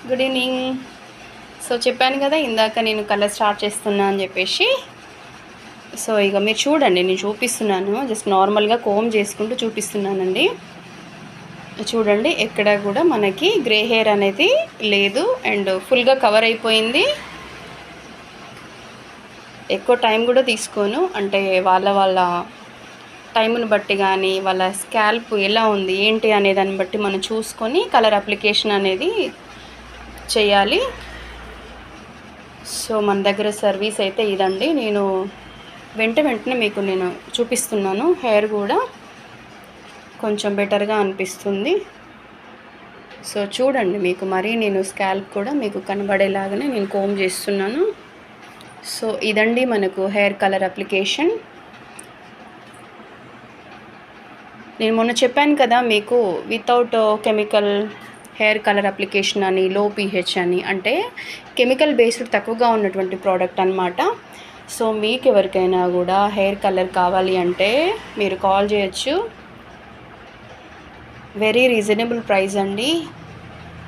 Good evening. So చెప్పాను కదా ఇందాక నేను కలర్ స్టార్ట్ చేస్తున్నా అని చెప్పేసి. సో ఇక మీరు చూడండి, నేను చూపిస్తున్నాను, జస్ట్ నార్మల్గా కోమ్ చేసుకుంటూ చూపిస్తున్నానండి. చూడండి, ఎక్కడ కూడా మనకి గ్రే హెయిర్ అనేది లేదు అండ్ ఫుల్గా కవర్ అయిపోయింది. ఎక్కువ టైం కూడా తీసుకోను, అంటే వాళ్ళ టైంను బట్టి కానీ వాళ్ళ స్కాల్ప్ ఎలా ఉంది ఏంటి అనే దాన్ని బట్టి మనం చూసుకొని కలర్ అప్లికేషన్ అనేది చేయాలి. సో మన దగ్గర సర్వీస్ అయితే ఇదండి. నేను వెంటనే మీకు నేను చూపిస్తున్నాను. హెయిర్ కూడా కొంచెం బెటర్గా అనిపిస్తుంది. సో చూడండి, మీకు మరీ నేను స్కాల్ప్ కూడా మీకు కనబడేలాగానే నేను కోమ్ చేస్తున్నాను. సో ఇదండి మనకు హెయిర్ కలర్ అప్లికేషన్. నేను మొన్న చెప్పాను కదా మీకు, without chemical hair colour application అని, లో pH అని, అంటే కెమికల్ బేస్డ్ తక్కువగా ఉన్నటువంటి ప్రోడక్ట్ అనమాట. సో మీకు ఎవరికైనా కూడా హెయిర్ కలర్ కావాలి అంటే మీరు కాల్ చేయొచ్చు. వెరీ రీజనబుల్ ప్రైస్ అండి.